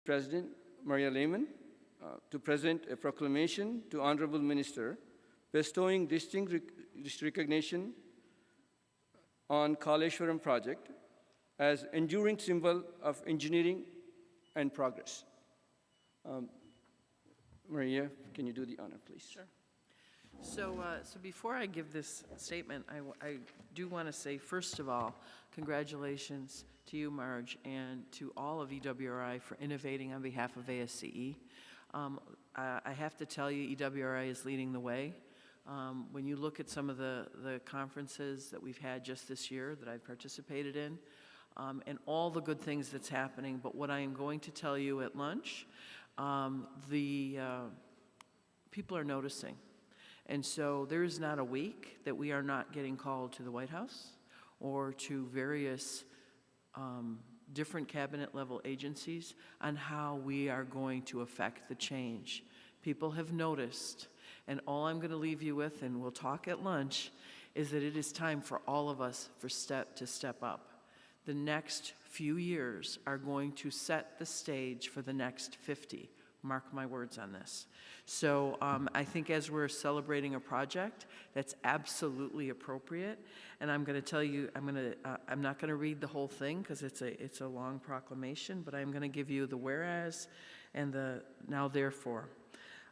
President Maria Lehman to present a proclamation to Honorable Minister bestowing distinguished recognition on Kaleshwaram project as enduring symbol of engineering and progress. Maria, can you do the honor, please? Sure. So before I give this statement, I do want to say, first of all, congratulations to you, Marge, and to all of EWRI for innovating on behalf of ASCE. I have to tell you, EWRI is leading the way. When you look at some of the conferences that we've had just this year that I've participated in, and all the good things that's happening, but what I am going to tell you at lunch, people are noticing. And so there is not a week that we are not getting called to the White House or to various different cabinet level agencies on how we are going to affect the change. People have noticed, and all I'm going to leave you with, and we'll talk at lunch, is that it is time for all of us to step up. The next few years are going to set the stage for the next 50. Mark my words on this. So I think as we're celebrating a project, that's absolutely appropriate. And I'm going to tell you, I'm not going to read the whole thing because it's a long proclamation, but I'm going to give you the whereas and the now therefore.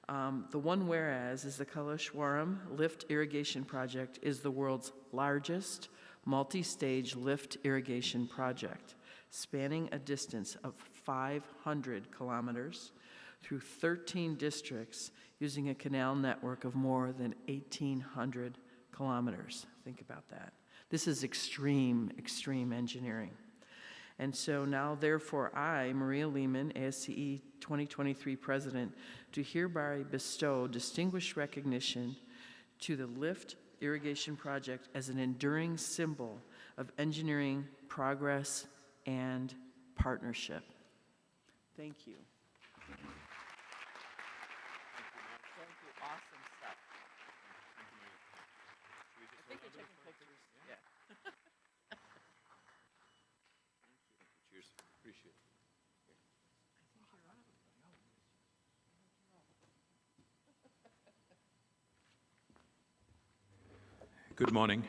The one whereas is the Kaleshwaram Lift Irrigation Project is the world's largest multi-stage lift irrigation project, spanning a distance of 500 kilometers through 13 districts using a canal network of more than 1,800 kilometers. Think about that. This is extreme, extreme engineering. And so now, therefore, I, Maria Lehman, ASCE 2023 President, do hereby bestow distinguished recognition to the Lift Irrigation Project as an enduring symbol of engineering, progress, and partnership. Thank you. Thank you. Awesome stuff. I think you're taking pictures. Yeah. Cheers. Appreciate it. Good morning.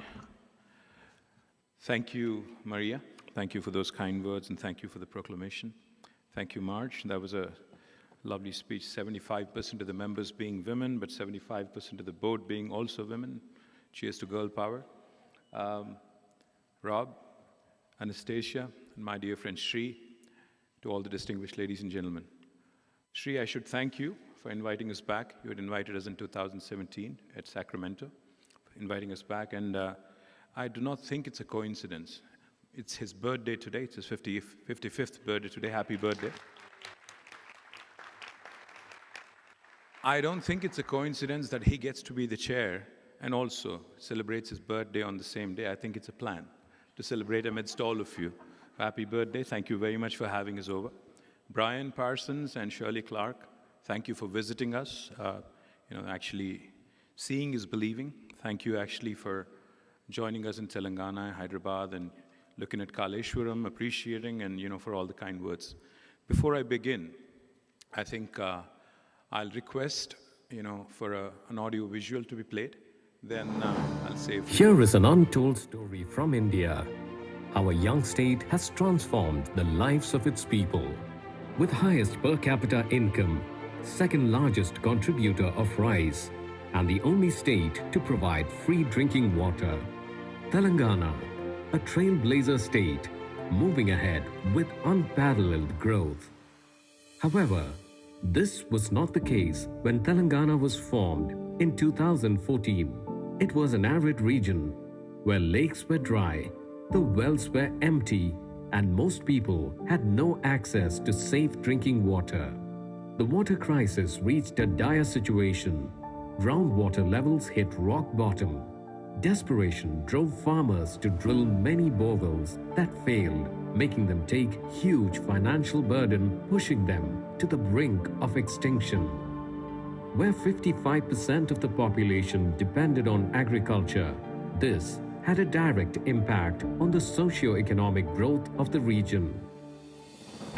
Thank you, Maria. Thank you for those kind words, and thank you for the proclamation. Thank you, Marge. That was a lovely speech. 75% of the members being women, but 75% of the board being also women. Cheers to girl power. Rob, Anastasia, and my dear friend Shri, to all the distinguished ladies and gentlemen. Shri, I should thank you for inviting us back. You had invited us in 2017 at Sacramento, inviting us back, and I do not think it's a coincidence. It's his birthday today. It's his 55th birthday today. Happy birthday. I don't think it's a coincidence that he gets to be the chair and also celebrates his birthday on the same day. I think it's a plan to celebrate amidst all of you. Happy birthday. Thank you very much for having us over. Brian Parsons and Shirley Clark, thank you for visiting us. Actually, seeing is believing. Thank you actually for joining us in Telangana, Hyderabad, and looking at Kaleshwaram, appreciating, and for all the kind words. Before I begin, I think I'll request, for an audio visual to be played. Then I'll say. Here is an untold story from India. How a young state has transformed the lives of its people. With highest per capita income, second largest contributor of rice, and the only state to provide free drinking water. Telangana, a trailblazer state, moving ahead with unparalleled growth. However, this was not the case when Telangana was formed in 2014. It was an arid region where lakes were dry, the wells were empty, and most people had no access to safe drinking water. The water crisis reached a dire situation. Groundwater levels hit rock bottom. Desperation drove farmers to drill many boreholes that failed, making them take huge financial burden, pushing them to the brink of extinction. Where 55% of the population depended on agriculture, this had a direct impact on the socio-economic growth of the region.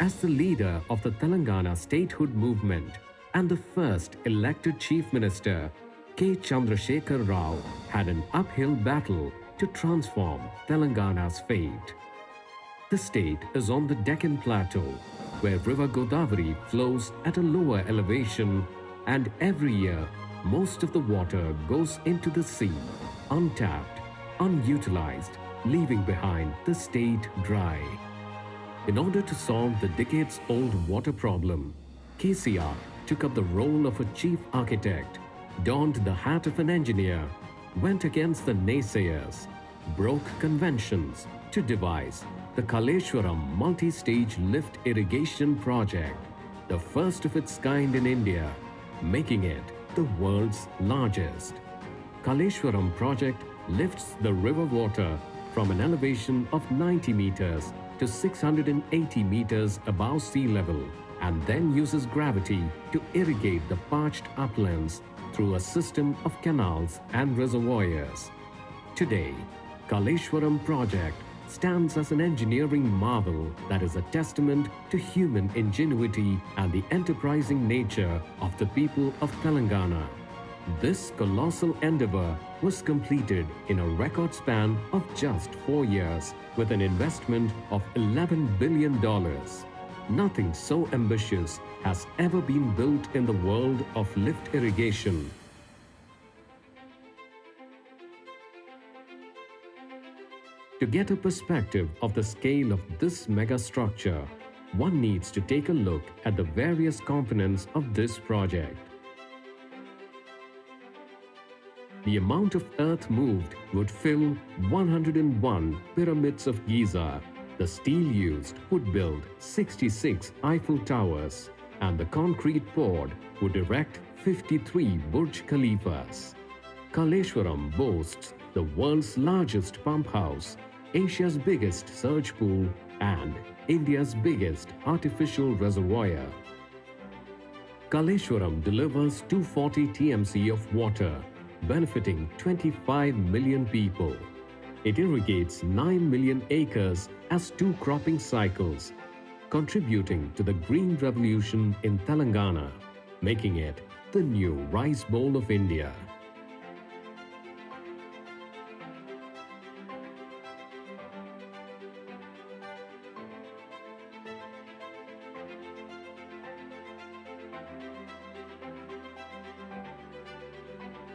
as the leader of the Telangana statehood movement and the first elected chief minister, K. Chandrasekhar Rao had an uphill battle to transform Telangana's fate. The state is on the Deccan Plateau, where River Godavari flows at a lower elevation, and every year most of the water goes into the sea, untapped, unutilized, leaving behind the state dry. In order to solve the decades-old water problem, KCR took up the role of a chief architect, donned the hat of an engineer, went against the naysayers, broke conventions to devise the Kaleshwaram multi-stage lift irrigation project, the first of its kind in India, making it the world's largest. Kaleshwaram project lifts the river water from an elevation of 90 meters to 680 meters above sea level, and then uses gravity to irrigate the parched uplands through a system of canals and reservoirs. Today, Kaleshwaram project stands as an engineering marvel that is a testament to human ingenuity and the enterprising nature of the people of Telangana. This colossal endeavor was completed in a record span of just 4 years with an investment of $11 billion. Nothing so ambitious has ever been built in the world of lift irrigation. To get a perspective of the scale of this mega structure, one needs to take a look at the various components of this project. The amount of earth moved would fill 101 pyramids of Giza. The steel used would build 66 Eiffel Towers, and the concrete poured would erect 53 Burj Khalifas. Kaleshwaram boasts the world's largest pump house, Asia's biggest surge pool, and India's biggest artificial reservoir. Kaleshwaram delivers 240 TMC of water, benefiting 25 million people. It irrigates 9 million acres as 2 cropping cycles, contributing to the green revolution in Telangana, making it the new rice bowl of India.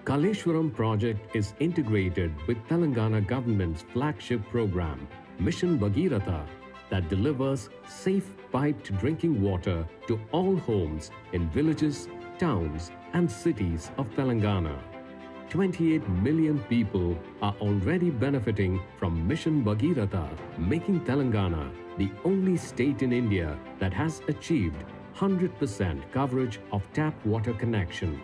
Kaleshwaram project is integrated with Telangana government's flagship program, Mission Bhagiratha, that delivers safe piped drinking water to all homes in villages, towns and cities of Telangana. 28 million people are already benefiting from Mission Bhagiratha, making Telangana the only state in India that has achieved 100% coverage of tap water connection.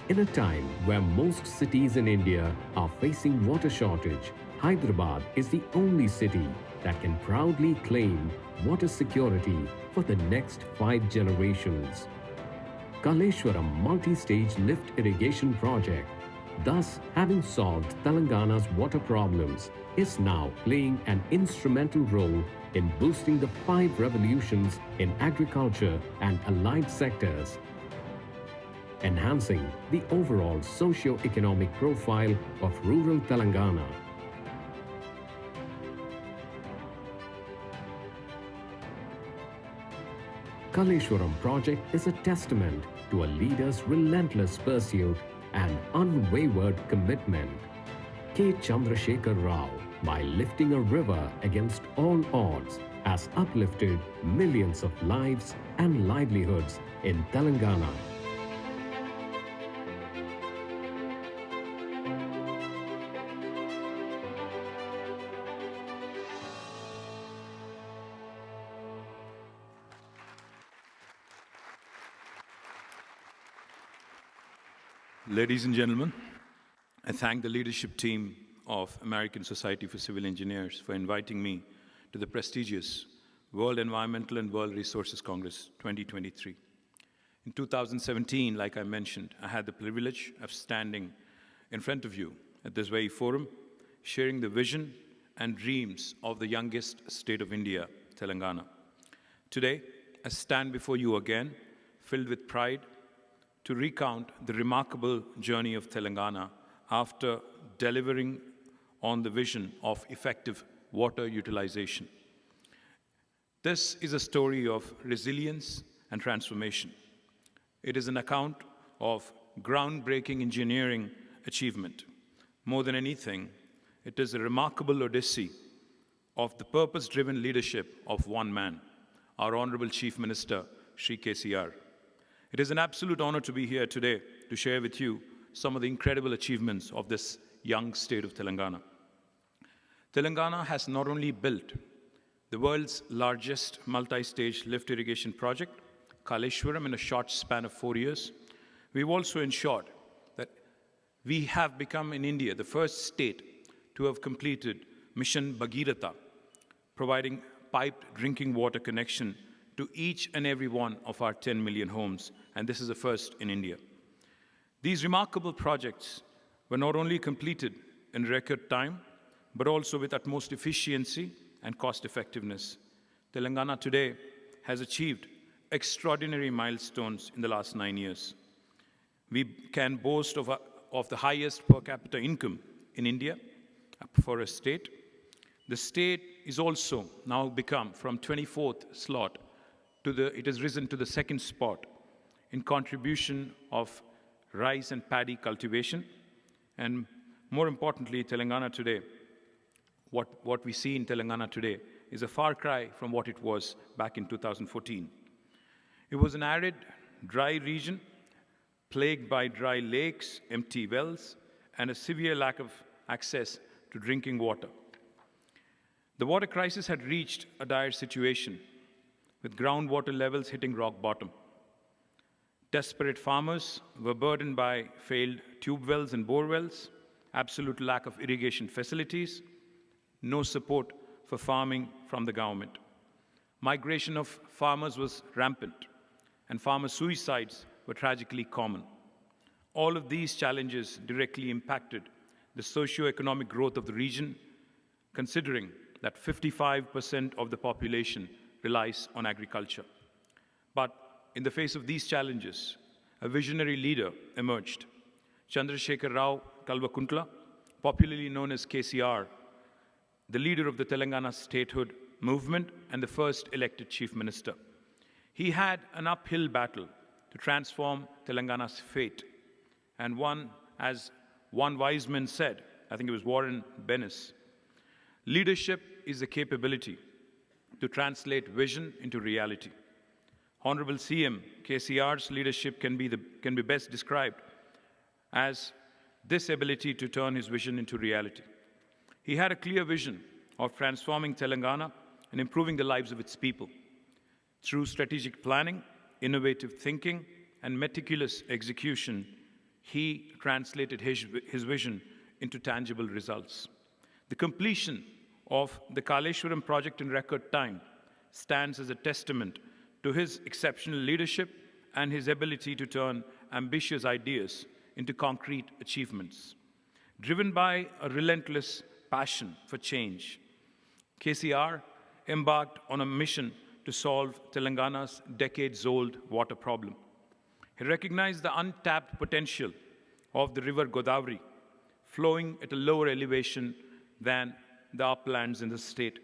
In a time where most cities in India are facing water shortage, Hyderabad is the only city that can proudly claim water security for the next 5 generations. Kaleshwaram multi-stage lift irrigation project, thus having solved Telangana's water problems, is now playing an instrumental role in boosting the 5 revolutions in agriculture and allied sectors, enhancing the overall socio-economic profile of rural Telangana. Kaleshwaram project is a testament to a leader's relentless pursuit and unwavered commitment. K. Chandrasekhar Rao, by lifting a river against all odds, has uplifted millions of lives and livelihoods in Telangana. Ladies and gentlemen, I thank the leadership team of American Society for Civil Engineers for inviting me to the prestigious World Environmental and World Resources Congress 2023. In 2017, like I mentioned, I had the privilege of standing in front of you at this very forum, sharing the vision and dreams of the youngest state of India, Telangana. Today, I stand before you again, filled with pride, to recount the remarkable journey of Telangana after delivering on the vision of effective water utilization. This is a story of resilience and transformation. It is an account of groundbreaking engineering achievement. More than anything, it is a remarkable odyssey of the purpose-driven leadership of one man, our Honorable Chief Minister, Shri KCR. It is an absolute honor to be here today to share with you some of the incredible achievements of this young state of Telangana. Telangana has not only built the world's largest multi-stage lift irrigation project, Kaleshwaram, in a short span of 4 years, we've also ensured that we have become in India the first state to have completed Mission Bhagiratha, providing piped drinking water connection to each and every one of our 10 million homes, and this is a first in India. These remarkable projects were not only completed in record time, but also with utmost efficiency and cost effectiveness. Telangana today has achieved extraordinary milestones in the last 9 years. We can boast of the highest per capita income in India for a state. The state is also now become from 24th slot it has risen to the second spot in contribution of rice and paddy cultivation. And more importantly, Telangana today, what we see in Telangana today is a far cry from what it was back in 2014. It was an arid, dry region plagued by dry lakes, empty wells, and a severe lack of access to drinking water. The water crisis had reached a dire situation, with groundwater levels hitting rock bottom. Desperate farmers were burdened by failed tube wells and bore wells, absolute lack of irrigation facilities, no support for farming from the government. Migration of farmers was rampant, and farmer suicides were tragically common. All of these challenges directly impacted the socio-economic growth of the region, considering that 55% of the population relies on agriculture. But in the face of these challenges, a visionary leader emerged. Chandrasekhar Rao Kalvakuntla, popularly known as KCR, the leader of the Telangana statehood movement and the first elected chief minister. He had an uphill battle to transform Telangana's fate. And as one wise man said, I think it was Warren Bennis, leadership is the capability to translate vision into reality. Honorable CM KCR's leadership can be best described as this ability to turn his vision into reality. He had a clear vision of transforming Telangana and improving the lives of its people. Through strategic planning, innovative thinking, and meticulous execution, he translated his vision into tangible results. The completion of the Kaleshwaram project in record time stands as a testament to his exceptional leadership and his ability to turn ambitious ideas into concrete achievements. Driven by a relentless passion for change, KCR embarked on a mission to solve Telangana's decades-old water problem. He recognized the untapped potential of the river Godavari, flowing at a lower elevation than the uplands in the state.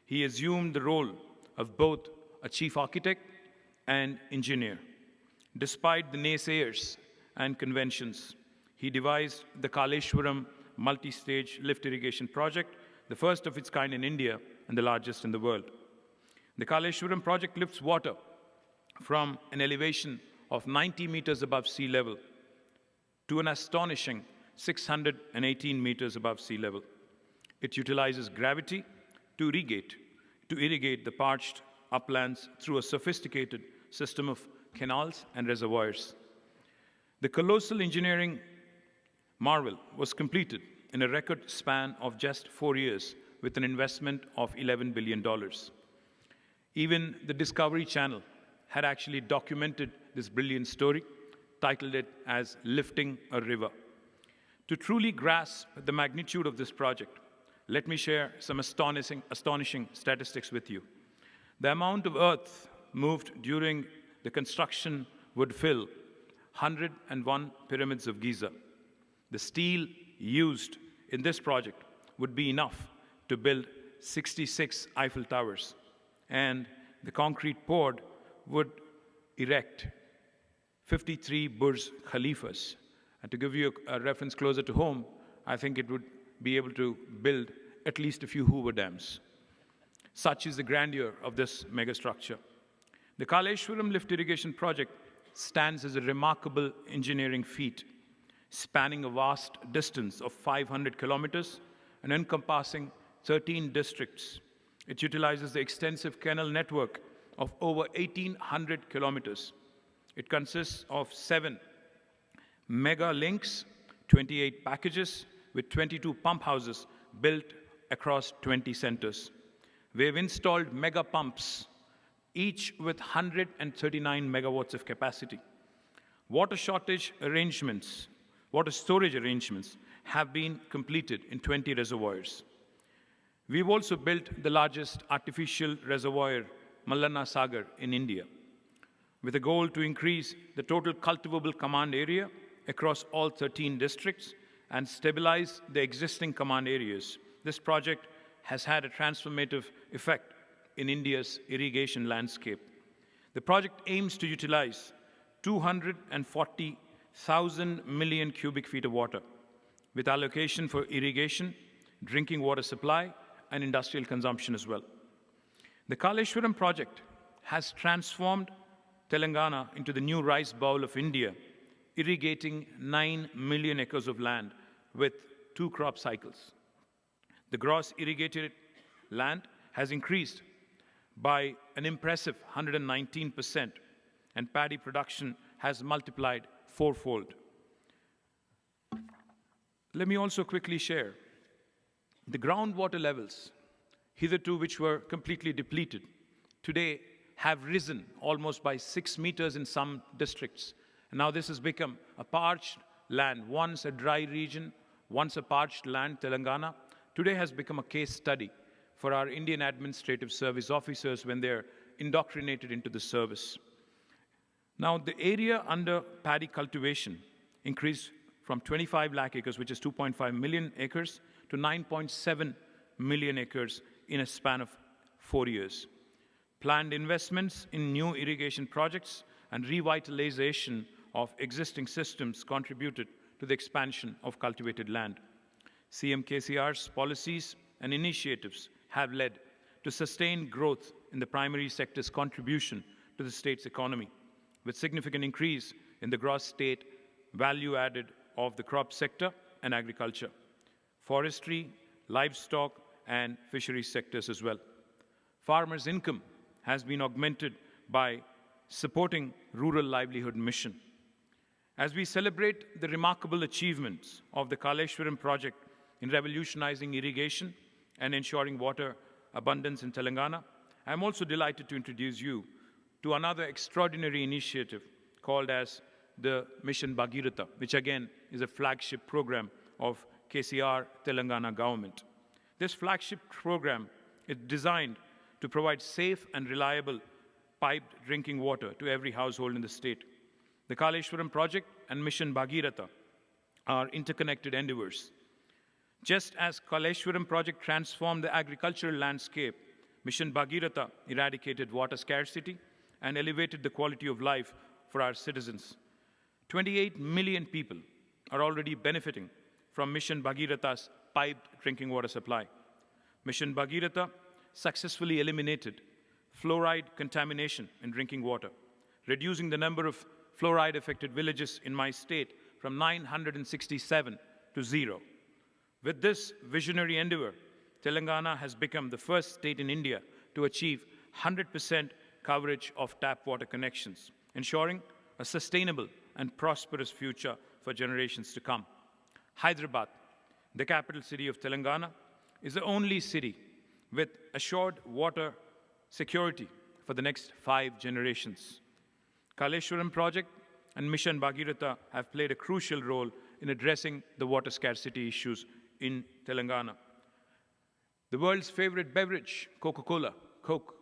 He assumed the role of both a chief architect and engineer. Despite the naysayers and conventions, he devised the Kaleshwaram multi-stage lift irrigation project, the first of its kind in India and the largest in the world. The Kaleshwaram project lifts water from an elevation of 90 meters above sea level to an astonishing 618 meters above sea level. It utilizes gravity to irrigate the parched uplands through a sophisticated system of canals and reservoirs. The colossal engineering marvel was completed in a record span of just 4 years with an investment of $11 billion. Even the Discovery Channel had actually documented this brilliant story, titled it as Lifting a River. To truly grasp the magnitude of this project, let me share some astonishing statistics with you. The amount of earth moved during the construction would fill 101 pyramids of Giza. The steel used in this project would be enough to build 66 Eiffel Towers, and the concrete poured would erect 53 Burj Khalifas. And to give you a reference closer to home, I think it would be able to build at least a few Hoover dams. Such is the grandeur of this megastructure. The Kaleshwaram lift irrigation project stands as a remarkable engineering feat, spanning a vast distance of 500 kilometers and encompassing 13 districts. It utilizes the extensive canal network of over 1,800 kilometers. It consists of 7 mega links, 28 packages with 22 pump houses built across 20 centers. We have installed mega pumps, each with 139 megawatts of capacity. Water storage arrangements have been completed in 20 reservoirs. We've also built the largest artificial reservoir, Mallana Sagar, in India, with a goal to increase the total cultivable command area across all 13 districts and stabilize the existing command areas. This project has had a transformative effect in India's irrigation landscape. The project aims to utilize 240,000 million cubic feet of water, with allocation for irrigation, drinking water supply, and industrial consumption as well. The Kaleshwaram project has transformed Telangana into the new rice bowl of India, irrigating 9 million acres of land with 2 crop cycles. The gross irrigated land has increased by an impressive 119%, and paddy production has multiplied 4-fold. Let me also quickly share the groundwater levels, hitherto which were completely depleted, today have risen almost by 6 meters in some districts. And now this has become a parched land, once a dry region, once a parched land, Telangana, today has become a case study for our Indian Administrative Service officers when they're indoctrinated into the service. Now, the area under paddy cultivation increased from 25 lakh acres, which is 2.5 million acres, to 9.7 million acres in a span of 4 years. Planned investments in new irrigation projects and revitalization of existing systems contributed to the expansion of cultivated land. CM KCR's policies and initiatives have led to sustained growth in the primary sector's contribution to the state's economy, with significant increase in the gross state value added of the crop sector and agriculture, forestry, livestock, and fisheries sectors as well. Farmers' income has been augmented by supporting rural livelihood mission. As we celebrate the remarkable achievements of the Kaleshwaram project in revolutionizing irrigation and ensuring water abundance in Telangana, I am also delighted to introduce you to another extraordinary initiative called as the Mission Bhagirath, which again is a flagship program of KCR Telangana government. This flagship program is designed to provide safe and reliable piped drinking water to every household in the state. The Kaleshwaram project and Mission Bhagirath are interconnected endeavors. Just as Kaleshwaram project transformed the agricultural landscape, Mission Bhagirath eradicated water scarcity and elevated the quality of life for our citizens. 28 million people are already benefiting from Mission Bhagirath's piped drinking water supply. Mission Bhagirath successfully eliminated fluoride contamination in drinking water, reducing the number of fluoride-affected villages in my state from 967 to 0. With this visionary endeavor, Telangana has become the first state in India to achieve 100% coverage of tap water connections, ensuring a sustainable and prosperous future for generations to come. Hyderabad, the capital city of Telangana, is the only city with assured water security for the next 5 generations. Kaleshwaram project and Mission Bhagirath have played a crucial role in addressing the water scarcity issues in Telangana. The world's favorite beverage, Coca-Cola, Coke,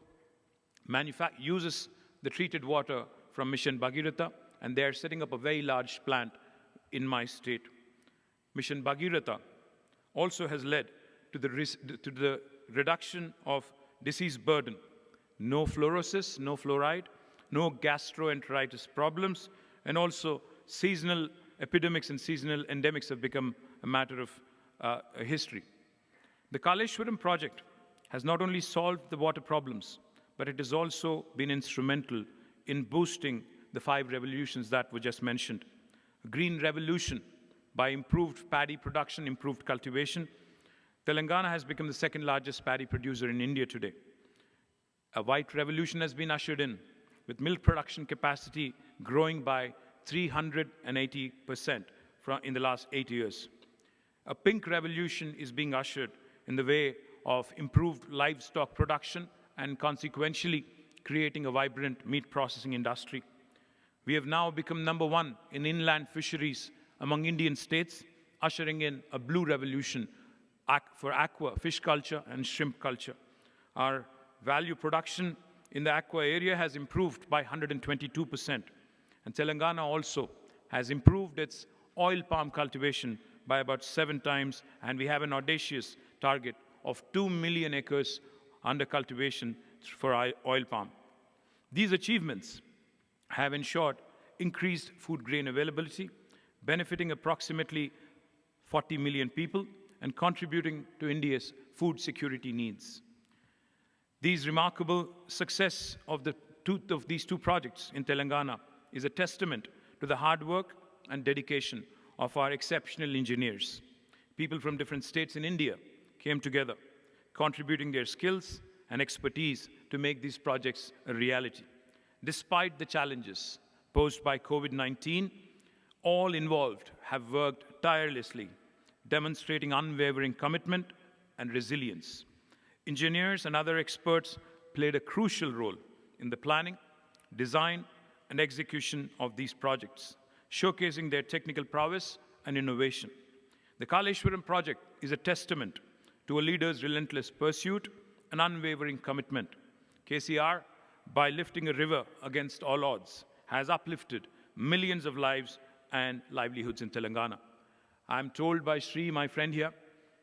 uses the treated water from Mission Bhagirath, and they are setting up a very large plant in my state. Mission Bhagirath also has led to the reduction of disease burden. No fluorosis, no fluoride, no gastroenteritis problems, and also seasonal epidemics and seasonal endemics have become a matter of history. The Kaleshwaram project has not only solved the water problems, but it has also been instrumental in boosting the 5 revolutions that were just mentioned. A green revolution by improved paddy production, improved cultivation. Telangana has become the 2nd largest paddy producer in India today. A white revolution has been ushered in, with milk production capacity growing by 380% in the last 8 years. A pink revolution is being ushered in the way of improved livestock production and consequentially creating a vibrant meat processing industry. We have now become #1 in inland fisheries among Indian states, ushering in a blue revolution for aqua, fish culture and shrimp culture. Our value production in the aqua area has improved by 122%. And Telangana also has improved its oil palm cultivation by about 7 times, and we have an audacious target of 2 million acres under cultivation for oil palm. These achievements have ensured increased food grain availability, benefiting approximately 40 million people and contributing to India's food security needs. These remarkable success of these 2 projects in Telangana is a testament to the hard work and dedication of our exceptional engineers. People from different states in India came together, contributing their skills and expertise to make these projects a reality. Despite the challenges posed by COVID-19, all involved have worked tirelessly, demonstrating unwavering commitment and resilience. Engineers and other experts played a crucial role in the planning, design, and execution of these projects, showcasing their technical prowess and innovation. The Kaleshwaram project is a testament to a leader's relentless pursuit and unwavering commitment. KCR, by lifting a river against all odds, has uplifted millions of lives and livelihoods in Telangana. I'm told by Sri, my friend here,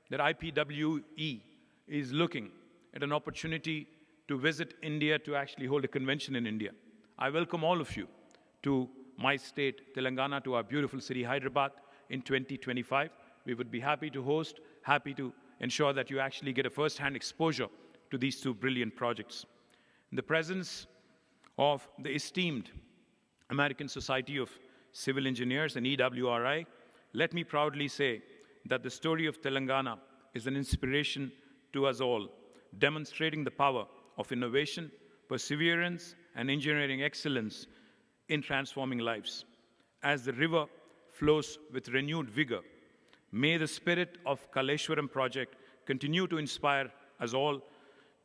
that IPWE is looking at an opportunity to visit India to actually hold a convention in India. I welcome all of you to my state, Telangana, to our beautiful city, Hyderabad, in 2025. We would be happy to host, happy to ensure that you actually get a first-hand exposure to these 2 brilliant projects. In the presence of the esteemed American Society of Civil Engineers and EWRI, let me proudly say that the story of Telangana is an inspiration to us all, demonstrating the power of innovation, perseverance, and engineering excellence in transforming lives. As the river flows with renewed vigor, may the spirit of Kaleshwaram project continue to inspire us all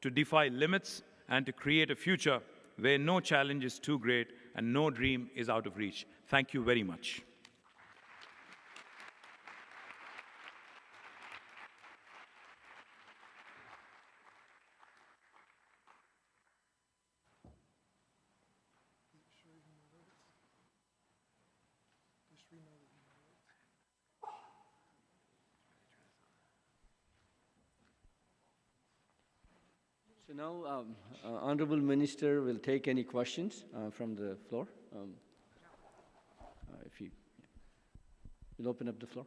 to defy limits and to create a future where no challenge is too great and no dream is out of reach. Thank you very much. So now, Honorable Minister will take any questions from the floor. If you will open up the floor.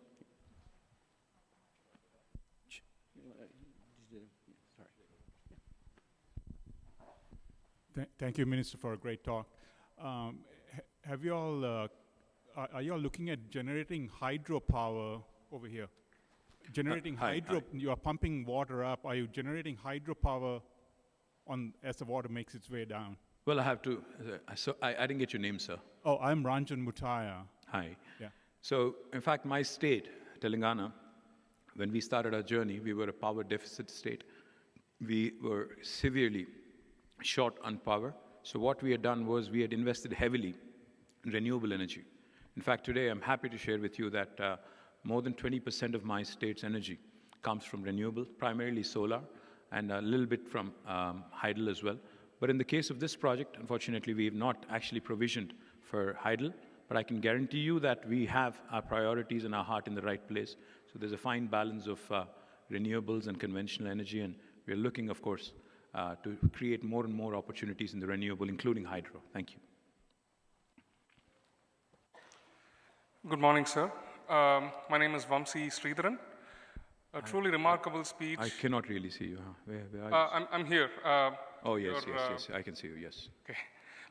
Thank you, Minister, for a great talk. Have you all, are you all looking at generating hydropower over here? Generating you are pumping water up. Are you generating hydropower as the water makes its way down? Well, I have to, so I didn't get your name, sir. Oh, I'm Ranjan Mutaya. Hi. Yeah. So, in fact, my state, Telangana, when we started our journey, we were a power deficit state. We were severely short on power. So what we had done was we had invested heavily in renewable energy. In fact, today I'm happy to share with you that more than 20% of my state's energy comes from renewable, primarily solar, and a little bit from hydel as well. But in the case of this project, unfortunately, we have not actually provisioned for hydel. But I can guarantee you that we have our priorities and our heart in the right place. So there's a fine balance of renewables and conventional energy, and we're looking, of course, to create more and more opportunities in the renewable, including hydro. Thank you. Good morning, sir. My name is Vamsi Sridharan. A truly remarkable speech. I cannot really see you. Huh? Where are you? I'm here. Oh, yes, yes, I can see you, yes. Okay.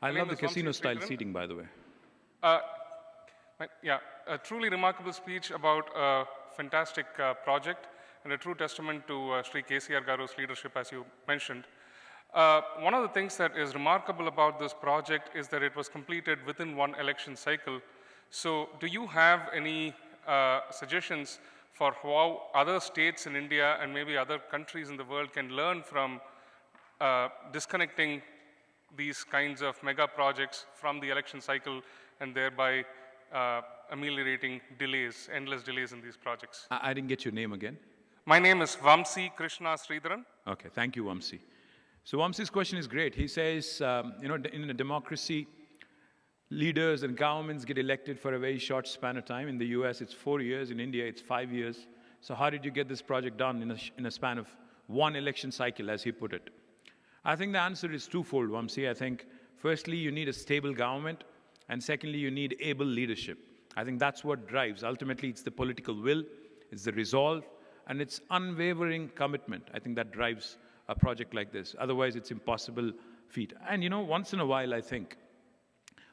I My love name the is Vamsi casino-style Sridharan. seating, by the way. Yeah, a truly remarkable speech about a fantastic project and a true testament to Sri KCR Garu's leadership, as you mentioned. One of the things that is remarkable about this project is that it was completed within one election cycle. So do you have any suggestions for how other states in India and maybe other countries in the world can learn from disconnecting these kinds of mega projects from the election cycle and thereby ameliorating delays, endless delays in these projects? I didn't get your name again. My name is Vamsi Krishna Sridharan. Okay, thank you, Vamsi. So Vamsi's question is great. He says, in a democracy, leaders and governments get elected for a very short span of time. In the US, it's 4 years. In India, it's 5 years. So how did you get this project done in a span of one election cycle, as he put it? I think the answer is twofold, Vamsi. I think, firstly, you need a stable government, and secondly, you need able leadership. I think that's what drives. Ultimately, it's the political will, it's the resolve, and it's unwavering commitment. I think that drives a project like this. Otherwise, it's impossible feat. And once in a while, I think,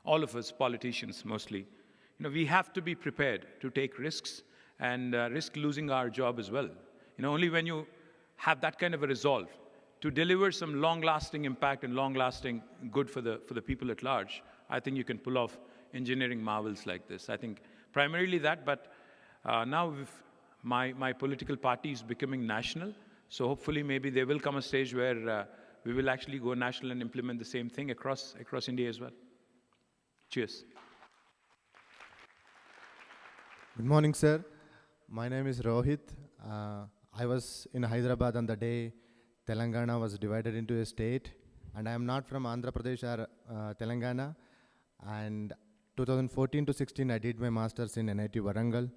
all of us, politicians mostly, we have to be prepared to take risks and risk losing our job as well. Only when you have that kind of a resolve to deliver some long-lasting impact and long-lasting good for the people at large, I think you can pull off engineering marvels like this. I think primarily that, but now my political party is becoming national, so hopefully maybe there will come a stage where we will actually go national and implement the same thing across India as well. Cheers. Good morning, sir. My name is Rohit. I was in Hyderabad on the day Telangana was divided into a state, and I am not from Andhra Pradesh or Telangana. And 2014 to 16, I did my master's in NIT Warangal.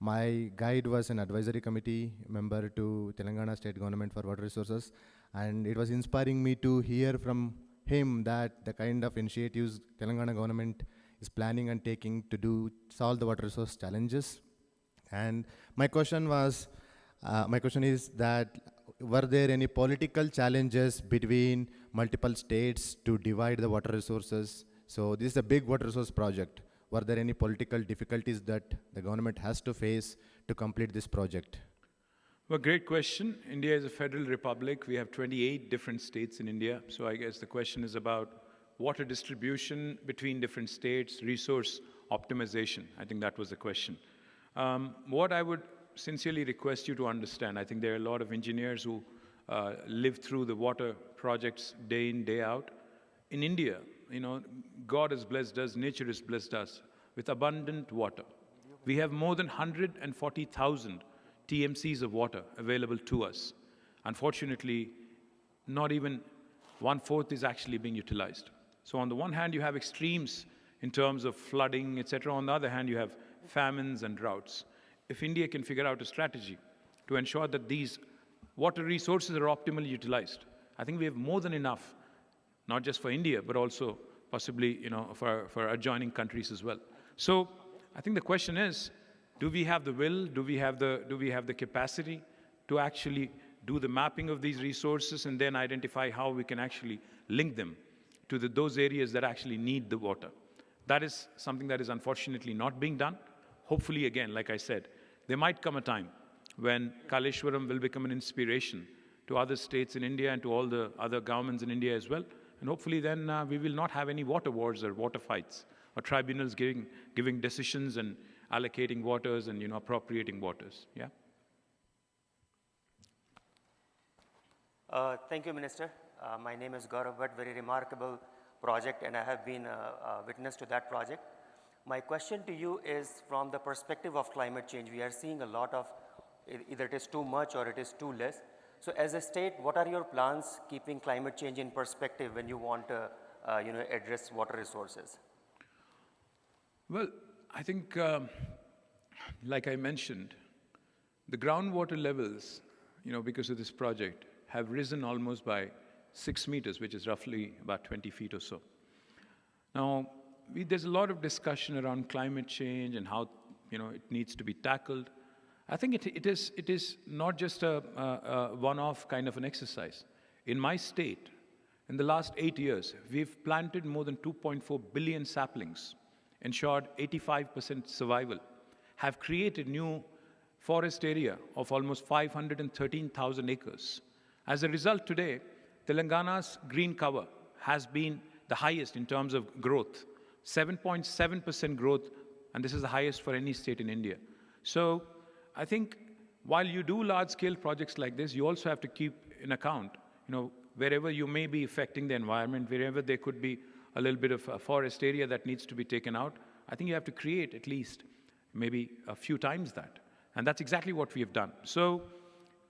My guide was an advisory committee member to Telangana State Government for Water Resources, and it was inspiring me to hear from him that the kind of initiatives Telangana government is planning and taking to solve the water resource challenges. And my question is that, were there any political challenges between multiple states to divide the water resources? So this is a big water resource project. Were there any political difficulties that the government has to face to complete this project? Well, great question. India is a federal republic. We have 28 different states in India. So I guess the question is about water distribution between different states, resource optimization. I think that was the question. What I would sincerely request you to understand, I think there are a lot of engineers who live through the water projects day in, day out. In India, God has blessed us, nature has blessed us with abundant water. We have more than 140,000 TMCs of water available to us. Unfortunately, not even 1/4 is actually being utilized. So on the one hand, you have extremes in terms of flooding, etc. On the other hand, you have famines and droughts. If India can figure out a strategy to ensure that these water resources are optimally utilized, I think we have more than enough, not just for India, but also possibly, for adjoining countries as well. So I think the question is, do we have the will? Do we have the capacity to actually do the mapping of these resources and then identify how we can actually link them to those areas that actually need the water? That is something that is unfortunately not being done. Hopefully, again, like I said, there might come a time when Kaleshwaram will become an inspiration to other states in India and to all the other governments in India as well. And hopefully then we will not have any water wars or water fights or tribunals giving decisions and allocating waters and appropriating waters. Yeah. Thank you, Minister. My name is Gaurav Bhatt. Very remarkable project, and I have been a witness to that project. My question to you is from the perspective of climate change. We are seeing a lot of either it is too much or it is too less. So as a state, what are your plans keeping climate change in perspective when you want to address water resources? Well, I think, like I mentioned, the groundwater levels, because of this project, have risen almost by 6 meters, which is roughly about 20 feet or so. Now, there's a lot of discussion around climate change and how it needs to be tackled. I think it is not just a one-off kind of an exercise. In my state, in the last 8 years, we've planted more than 2.4 billion saplings, ensured 85% survival, have created new forest area of almost 513,000 acres. As a result, today, Telangana's green cover has been the highest in terms of growth, 7.7% growth, and this is the highest for any state in India. So I think while you do large-scale projects like this, you also have to keep in account, wherever you may be affecting the environment, wherever there could be a little bit of a forest area that needs to be taken out, I think you have to create at least maybe a few times that. And that's exactly what we have done. So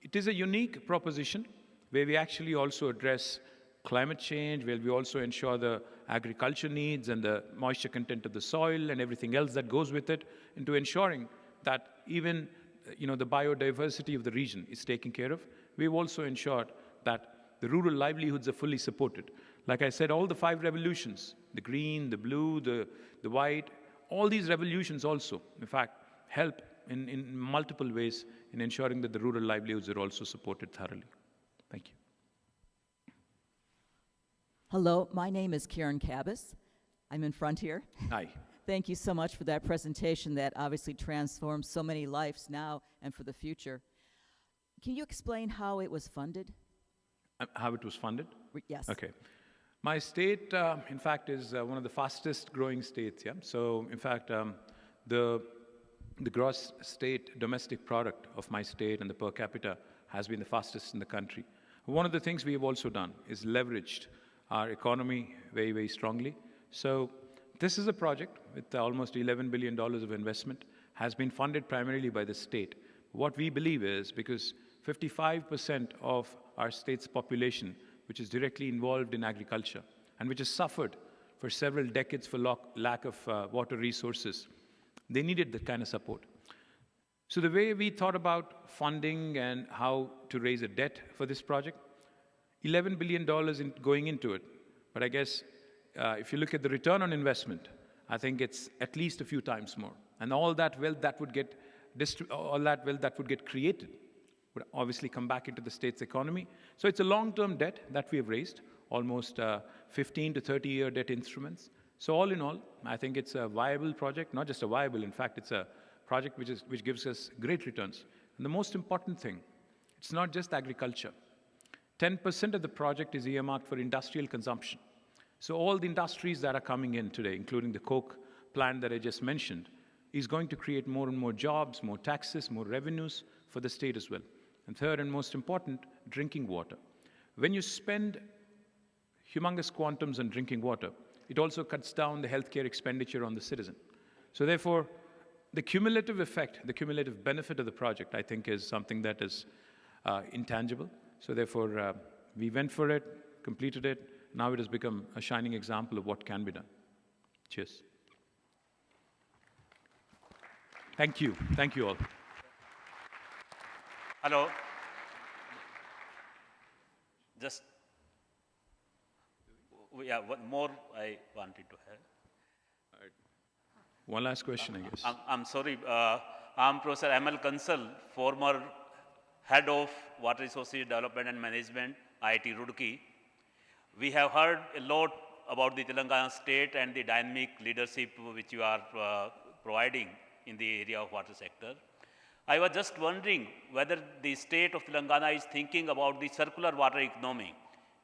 it is a unique proposition where we actually also address climate change, where we also ensure the agriculture needs and the moisture content of the soil and everything else that goes with it, into ensuring that even the biodiversity of the region is taken care of. We've also ensured that the rural livelihoods are fully supported. Like I said, all the 5 revolutions, the green, the blue, the white, all these revolutions also, in fact, help in multiple ways in ensuring that the rural livelihoods are also supported thoroughly. Thank you. Hello, my name is Karen Cabas. I'm in front here. Hi. Thank you so much for that presentation that obviously transforms so many lives now and for the future. Can you explain how it was funded? How it was funded? Yes. Okay. My state, in fact, is one of the fastest growing states. Yeah. So, in fact, the gross state domestic product of my state and the per capita has been the fastest in the country. One of the things we have also done is leveraged our economy very, very strongly. So this is a project with almost $11 billion of investment, has been funded primarily by the state. What we believe is, because 55% of our state's population, which is directly involved in agriculture, and which has suffered for several decades for lack of water resources, they needed that kind of support. So the way we thought about funding and how to raise a debt for this project, $11 billion going into it. But I guess if you look at the return on investment, I think it's at least a few times more. And all that wealth that would get created would obviously come back into the state's economy. So it's a long-term debt that we have raised, almost 15 to 30-year debt instruments. So all in all, I think it's a viable project, not just a viable, in fact, it's a project which gives us great returns. And the most important thing, it's not just agriculture. 10% of the project is earmarked for industrial consumption. So all the industries that are coming in today, including the Coke plant that I just mentioned, is going to create more and more jobs, more taxes, more revenues for the state as well. And third and most important, drinking water. When you spend humongous quantums on drinking water, it also cuts down the healthcare expenditure on the citizen. So therefore, the cumulative effect, the cumulative benefit of the project, I think, is something that is intangible. So therefore, we went for it, completed it. Now it has become a shining example of what can be done. Cheers. Thank you. Thank you all. Hello. Just, yeah, one more I wanted to have. One last question, I guess. I'm sorry. I'm Professor M.L. Kansal, former Head of Water Resources Development and Management, IIT Roorkee. We have heard a lot about the Telangana state and the dynamic leadership which you are providing in the area of water sector. I was just wondering whether the state of Telangana is thinking about the circular water economy,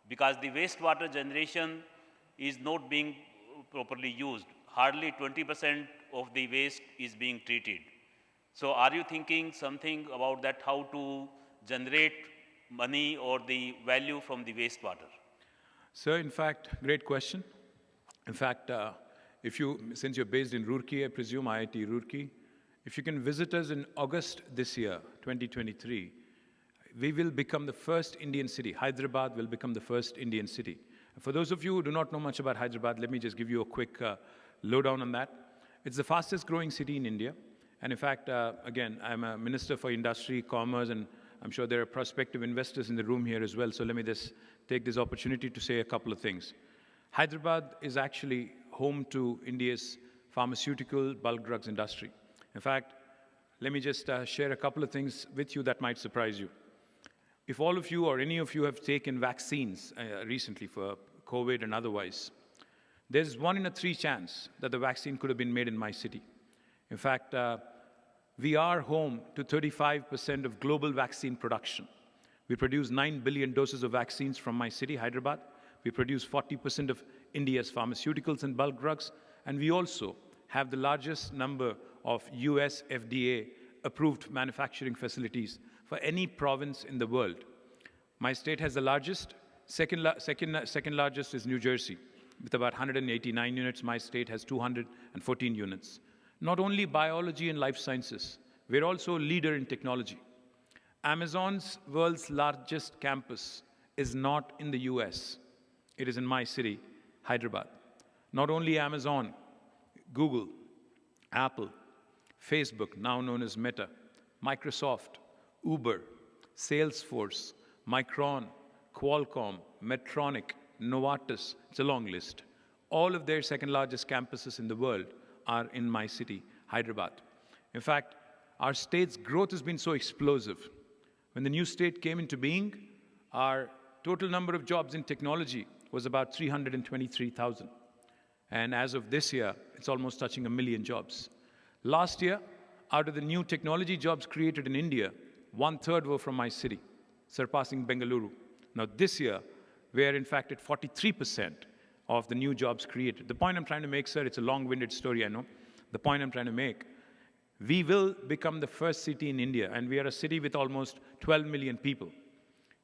because the wastewater generation is not being properly used. Hardly 20% of the waste is being treated. So are you thinking something about that, how to generate money or the value from the wastewater? Sir, in fact, great question. In fact, since you're based in Roorkee, I presume, IIT Roorkee, if you can visit us in August this year, 2023, we will become the first Indian city. Hyderabad will become the first Indian city. For those of you who do not know much about Hyderabad, let me just give you a quick lowdown on that. It's the fastest growing city in India. And in fact, again, I'm a Minister for Industry, Commerce, and I'm sure there are prospective investors in the room here as well. So let me just take this opportunity to say a couple of things. Hyderabad is actually home to India's pharmaceutical bulk drugs industry. In fact, let me just share a couple of things with you that might surprise you. If all of you or any of you have taken vaccines recently for COVID and otherwise, there's 1 in 3 chance that the vaccine could have been made in my city. In fact, we are home to 35% of global vaccine production. We produce 9 billion doses of vaccines from my city, Hyderabad. We produce 40% of India's pharmaceuticals and bulk drugs. And we also have the largest number of US FDA approved manufacturing facilities for any province in the world. My state has the largest. Second largest is New Jersey, with about 189 units. My state has 214 units. Not only biology and life sciences, we're also a leader in technology. Amazon's world's largest campus is not in the US. It is in my city, Hyderabad. Not only Amazon, Google, Apple, Facebook, now known as Meta, Microsoft, Uber, Salesforce, Micron, Qualcomm, Medtronic, Novartis, it's a long list. All of their second largest campuses in the world are in my city, Hyderabad. In fact, our state's growth has been so explosive. When the new state came into being, our total number of jobs in technology was about 323,000. And as of this year, it's almost touching 1 million jobs. Last year, out of the new technology jobs created in India, 1/3 were from my city, surpassing Bengaluru. Now this year, we are in fact at 43% of the new jobs created. The point I'm trying to make, sir, it's a long-winded story, I know. The point I'm trying to make, we will become the first city in India, and we are a city with almost 12 million people.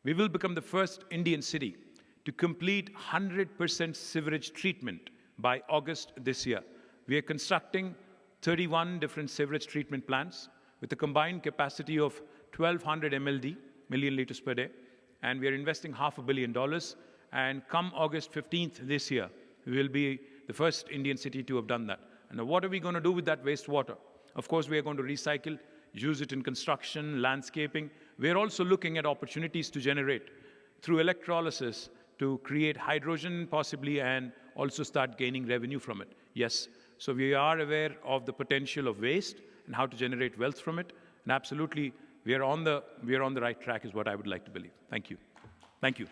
We will become the first Indian city to complete 100% sewerage treatment by August this year. We are constructing 31 different sewerage treatment plants with a combined capacity of 1,200 MLD, million liters per day, and we are investing $500 million. And come August 15th this year, we will be the first Indian city to have done that. And now what are we going to do with that wastewater? Of course, we are going to recycle, use it in construction, landscaping. We are also looking at opportunities to generate through electrolysis to create hydrogen possibly and also start gaining revenue from it. Yes, so we are aware of the potential of waste and how to generate wealth from it. And absolutely, we are on the right track is what I would like to believe. Thank you. Thank you.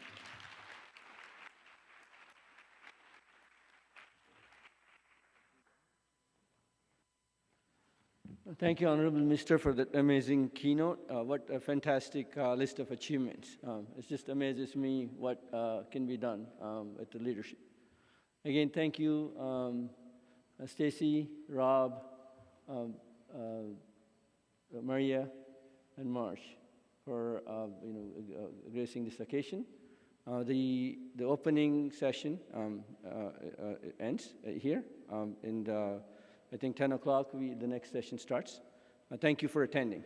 Thank you, Honorable Minister, for that amazing keynote. What a fantastic list of achievements. It just amazes me what can be done with the leadership. Again, thank you, Stacy, Rob, Maria, and Marsh for gracing this occasion. The opening session ends here, and I think 10 o'clock the next session starts. Thank you for attending.